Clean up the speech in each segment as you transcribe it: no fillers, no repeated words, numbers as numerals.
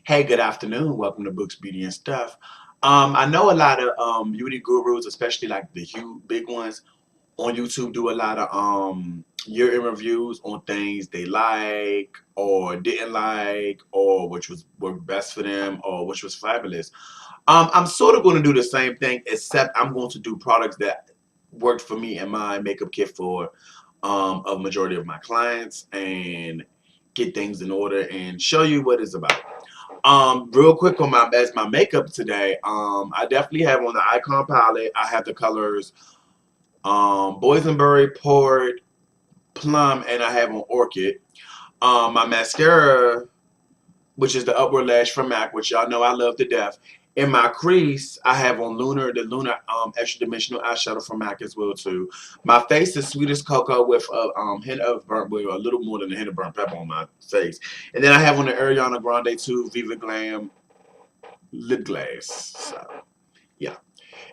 Hey, good afternoon. Welcome to Books, Beauty, and Stuff. I know a lot of beauty gurus, especially like the huge big ones on YouTube, do a lot of year in reviews on things they like or didn't like, or which was were best for them, or which was fabulous. I'm sort of going to do the same thing, except I'm going to do products that worked for me and my makeup kit for a majority of my clients, and get things in order and show you what it's about. Real quick on my makeup today. I definitely have on the Icon palette. I have the colors Boysenberry, Port, Plum, and I have on Orchid. My mascara, which is the Upward Lash from MAC, which y'all know I love to death. In my crease, I have on the Lunar Extra Dimensional eyeshadow from MAC as well too. My face is Sweet as Cocoa with a hint of burnt, well, a little more than a hint of burnt pepper on my face. And then I have on the Ariana Grande 2 Viva Glam lip glass. So yeah.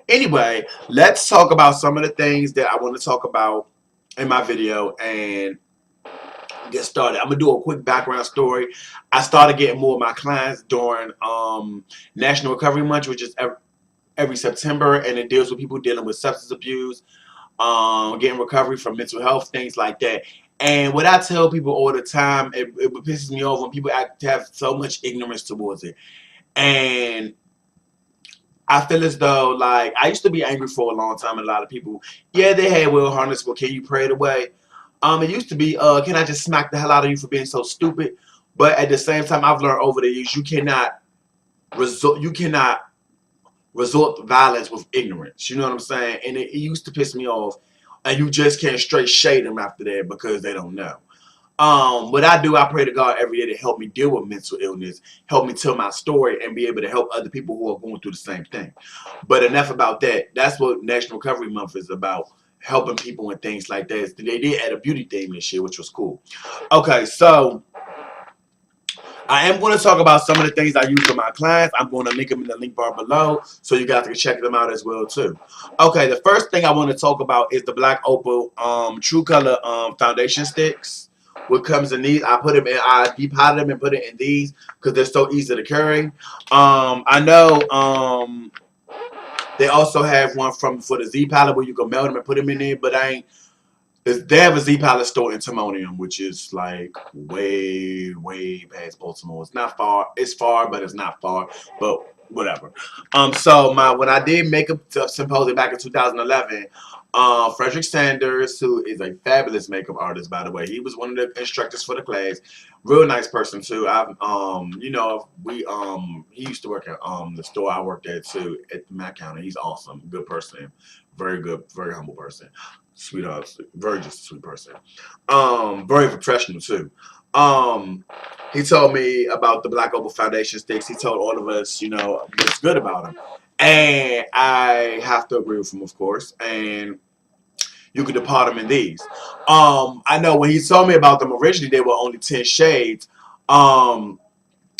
Anyway, let's talk about some of the things that I want to talk about in my video and get started. I'm gonna do a quick background story. I started getting more of my clients during National Recovery Month, which is every September, and it deals with people dealing with substance abuse, getting recovery from mental health, things like that. And what I tell people all the time, it pisses me off when people have so much ignorance towards it. And I feel as though, like, I used to be angry for a long time, and a lot of people, yeah, they had Will Harness, but can you pray it away? It used to be, can I just smack the hell out of you for being so stupid? But at the same time, I've learned over the years, you cannot resort to violence with ignorance. You know what I'm saying? And it used to piss me off, and you just can't straight shade them after that because they don't know. What I do, I pray to God every day to help me deal with mental illness, help me tell my story, and be able to help other people who are going through the same thing. But enough about that. That's what National Recovery Month is about, helping people and things like that. They did add a beauty theme this year, which was cool. Okay, so I am going to talk about some of the things I use for my clients. I'm going to link them in the link bar below so you guys can check them out as well too. Okay, the first thing I want to talk about is the Black Opal True Color foundation sticks. What comes in these, I depotted them and put it in these because they're so easy to carry. I know they also have one for the Z palette where you can melt them and put them in there, but I ain't. They have a Z palette store in Timonium, which is like way, way past Baltimore. It's not far. It's far, but it's not far. But whatever. So when I did Makeup Symposium back in 2011, Frederick Sanders, who is a fabulous makeup artist, by the way, he was one of the instructors for the class. Real nice person too. He used to work at the store I worked at too at the Mac County. He's awesome, good person, very good, very humble person, sweetheart, very just a sweet person. Very professional too. Um, he told me about the Black Opal Foundation sticks. He told all of us, what's good about them. And I have to agree with him, of course. And you could depart them in these. I know when he told me about them originally, they were only 10 shades. Um,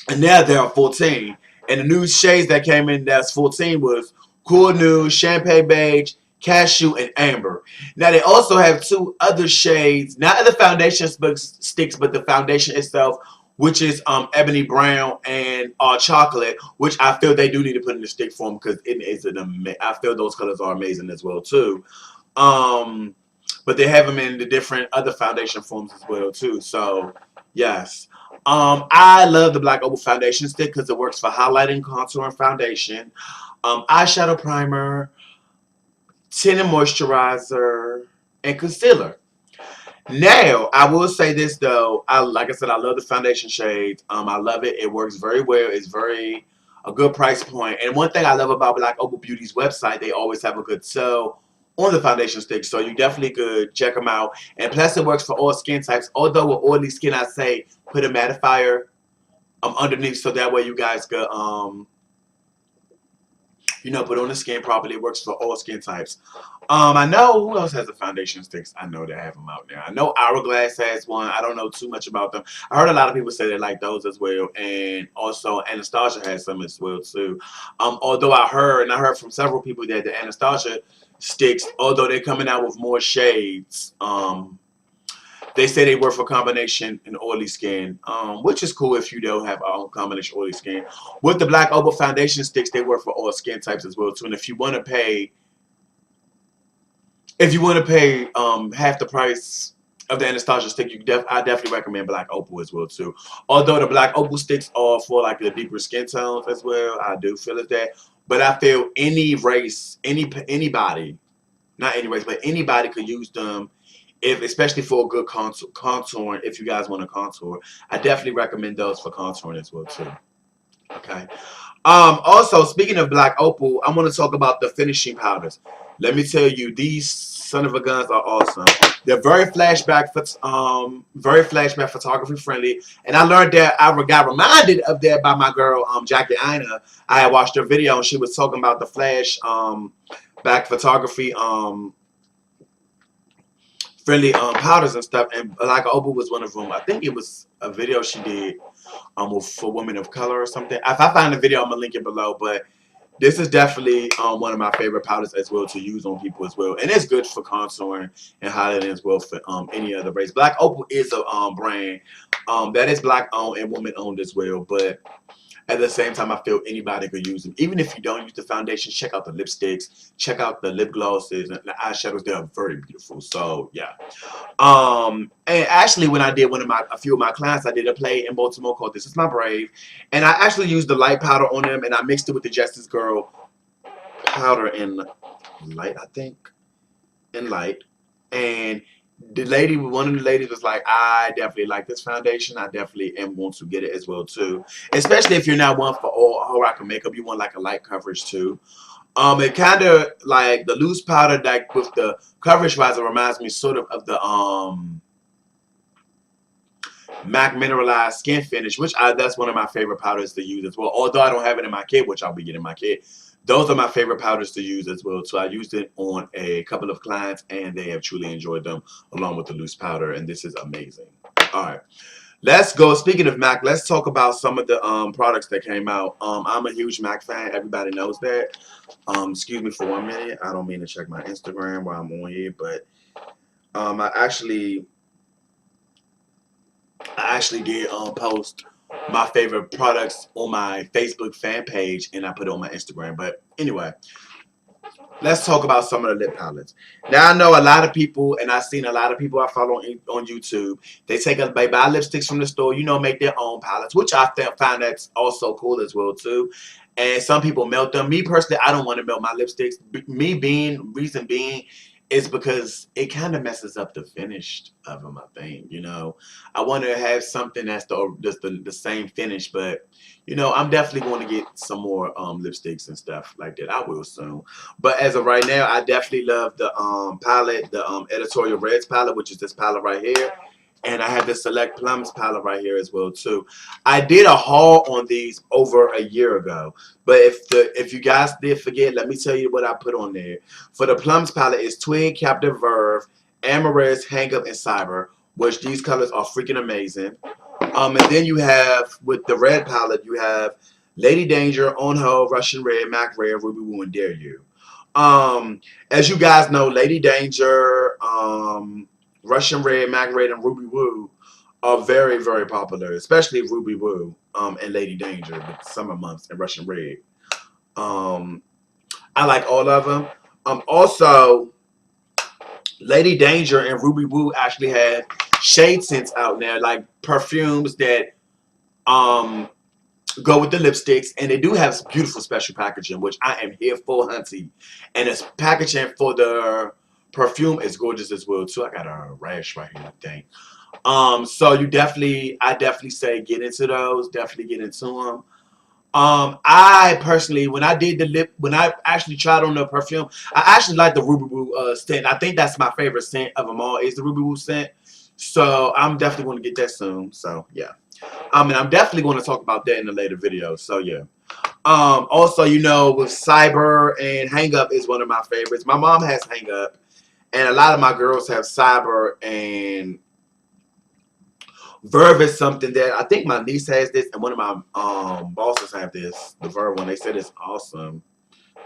and now there are 14. And the new shades that came in that's 14 was Cool Nude, Champagne Beige, Cashew, and Amber. Now they also have two other shades, not the foundation sticks, but the foundation itself, which is Ebony Brown and Chocolate, which I feel they do need to put in the stick form because it is I feel those colors are amazing as well too. Um, but they have them in the different other foundation forms as well too. So yes. I love the Black Opal Foundation stick because it works for highlighting, contour, and foundation. Eyeshadow primer, tinted moisturizer, and concealer. Now, I will say this though. Like I said, I love the foundation shades. I love it. It works very well. It's very a good price point. And one thing I love about Black Opal Beauty's website, they always have a good sale on the foundation sticks. So you definitely could check them out. And plus, it works for all skin types. Although with oily skin, I say put a mattifier underneath so that way you guys could put on the skin properly. It works for all skin types. I know who else has the foundation sticks. I know they have them out there. I know Hourglass has one. I don't know too much about them. I heard a lot of people say they like those as well, and also Anastasia has some as well too. Although I heard from several people that the Anastasia sticks, although they're coming out with more shades, They say they work for combination and oily skin, which is cool if you don't have combination oily skin. With the Black Opal foundation sticks, they work for all skin types as well too. And if you want to pay half the price of the Anastasia stick, I definitely recommend Black Opal as well too. Although the Black Opal sticks are for like the deeper skin tones as well, I do feel it that. But I feel any race, anybody, not any race, but anybody could use them. If especially for a good contouring, if you guys want to contour, I definitely recommend those for contouring as well too. Okay. Also, speaking of Black Opal, I want to talk about the finishing powders. Let me tell you, these son of a guns are awesome. They're very flashback photography friendly. And I learned that I got reminded of that by my girl, Jackie Ina. I had watched her video and she was talking about the flash back photography friendly powders and stuff. And Black Opal was one of them. I think it was a video she did for women of color or something. If I find the video, I'm gonna link it below. But this is definitely one of my favorite powders as well to use on people as well, and it's good for contouring and highlighting as well for any other race. Black Opal is a brand that is black owned and woman owned as well, but at the same time, I feel anybody could use them. Even if you don't use the foundation, check out the lipsticks, check out the lip glosses and the eyeshadows. They are very beautiful. So yeah. And actually, when I did a few of my clients, I did a play in Baltimore called "This Is My Brave," and I actually used the light powder on them, and I mixed it with the Justice Girl powder in light, I think, in light. And one of the ladies was like, "I definitely like this foundation. I definitely am going to get it as well too, especially if you're not one for all rock and makeup. You want like a light coverage too." It kind of like the loose powder, like with the coverage wise, it reminds me sort of the MAC Mineralized Skin Finish, that's one of my favorite powders to use as well. Although I don't have it in my kit, which I'll be getting in my kit. Those are my favorite powders to use as well. So I used it on a couple of clients, and they have truly enjoyed them along with the loose powder, and this is amazing. All right. Let's go. Speaking of MAC, let's talk about some of the products that came out. I'm a huge MAC fan. Everybody knows that. Excuse me for 1 minute. I don't mean to check my Instagram while I'm on here, but I actually did post my favorite products on my Facebook fan page, and I put it on my Instagram. But anyway, let's talk about some of the lip palettes. Now I know a lot of people, and I've seen a lot of people I follow on YouTube. They buy lipsticks from the store, make their own palettes, which I find that's also cool as well too. And some people melt them. Me personally, I don't want to melt my lipsticks. Reason being, is because it kind of messes up the finish of them. I think, I want to have something that's the same finish, but I'm definitely going to get some more lipsticks and stuff like that. I will soon. But as of right now, I definitely love the palette, the Editorial Reds palette, which is this palette right here. And I have the Select Plums palette right here as well too. I did a haul on these over a year ago, but if you guys did forget, let me tell you what I put on there. For the Plums palette, it's Twin, Captive Verve, Amaryllis, Hang Up, and Cyber, which these colors are freaking amazing. And then you have, with the red palette, you have Lady Danger, On Ho, Russian Red, Mac Red, Ruby Woo, and Dare You. As you guys know, Lady Danger, Russian Red, Mac Red, and Ruby Woo are very, very popular, especially Ruby Woo and Lady Danger, with summer months, and Russian Red. I like all of them. Also, Lady Danger and Ruby Woo actually have shade scents out now, like perfumes that go with the lipsticks, and they do have beautiful special packaging, which I am here for, hunty. And this packaging for the perfume is gorgeous as well too. I got a rash right here, I think. So I definitely say get into those. Definitely get into them. I personally, when I actually tried on the perfume, I actually like the Ruby Woo scent. I think that's my favorite scent of them all, is the Ruby Woo scent. So I'm definitely going to get that soon. So yeah. And I'm definitely going to talk about that in a later video. So yeah. Also, with Cyber and Hang Up is one of my favorites. My mom has Hang Up, and a lot of my girls have Cyber, and Verve is something that I think my niece has this, and one of my bosses have this, the Verve one. They said it's awesome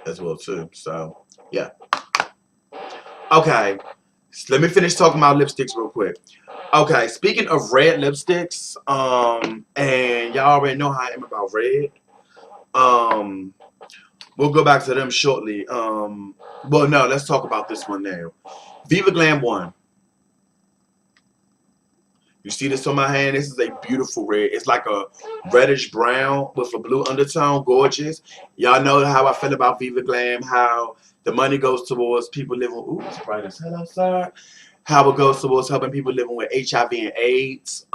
as well too. So yeah. Okay. So let me finish talking about lipsticks real quick. Okay, speaking of red lipsticks, and y'all already know how I am about red. Um, we'll go back to them shortly. Well, no, let's talk about this one now. Viva Glam 1. You see this on my hand? This is a beautiful red. It's like a reddish brown with a blue undertone. Gorgeous. Y'all know how I feel about Viva Glam, how the money goes towards people living, ooh, it's bright as hell outside. How it goes towards helping people living with HIV and AIDS.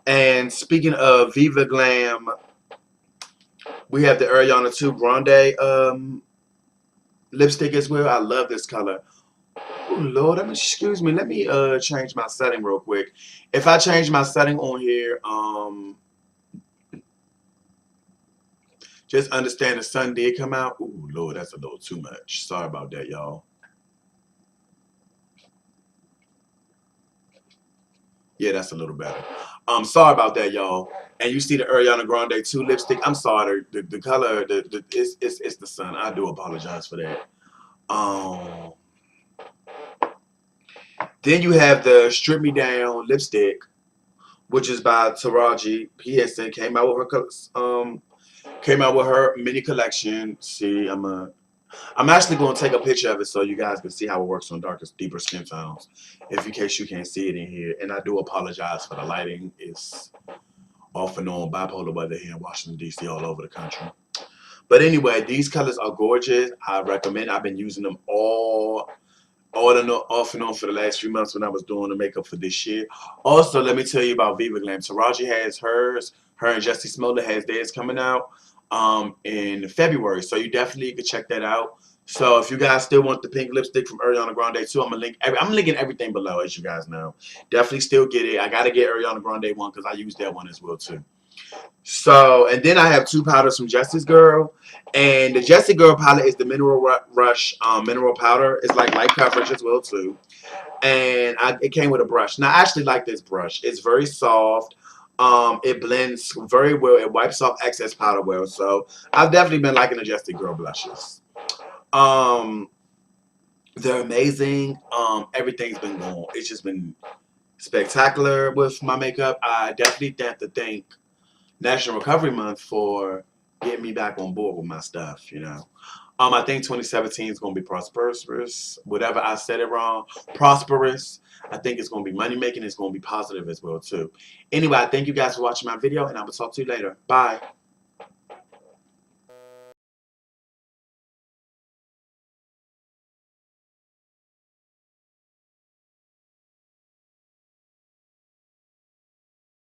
And speaking of Viva Glam, we have the Ariana 2 Grande lipstick as well. I love this color. Oh Lord, excuse me. Let me change my setting real quick. If I change my setting on here, just understand the sun did come out. Oh Lord, that's a little too much. Sorry about that, y'all. Yeah, that's a little better. Sorry about that, y'all. And you see the Ariana Grande 2 lipstick. I'm sorry, the color, it's the sun. I do apologize for that. Um, then you have the Strip Me Down lipstick, which is by Taraji P. Henson. Came out with her mini collection. See, I'm actually going to take a picture of it so you guys can see how it works on darker, deeper skin tones. If in case you can't see it in here, and I do apologize for the lighting. It's off and on bipolar weather here in Washington D.C. all over the country. But anyway, these colors are gorgeous. I recommend. I've been using them off and on for the last few months when I was doing the makeup for this year. Also, let me tell you about Viva Glam. Taraji has hers. Her and Jussie Smollett has theirs coming out in February. So you definitely can check that out. So if you guys still want the pink lipstick from Ariana Grande too, I'm linking everything below, as you guys know. Definitely still get it. I gotta get Ariana Grande one because I use that one as well too. So, and then I have two powders from Jesse's Girl. And the Jessie Girl palette is the Mineral Rush mineral powder. It's like light coverage as well too. And it came with a brush. Now, I actually like this brush. It's very soft. It blends very well. It wipes off excess powder well. So, I've definitely been liking the Jessie Girl blushes. Um, they're amazing. Everything's been going. It's just been spectacular with my makeup. I definitely have to thank National Recovery Month for getting me back on board with my stuff, you know. I think 2017 is going to be prosperous. Whatever I said it wrong, prosperous. I think it's going to be money making. It's going to be positive as well too. Anyway, I thank you guys for watching my video, and I will talk to you later. Bye.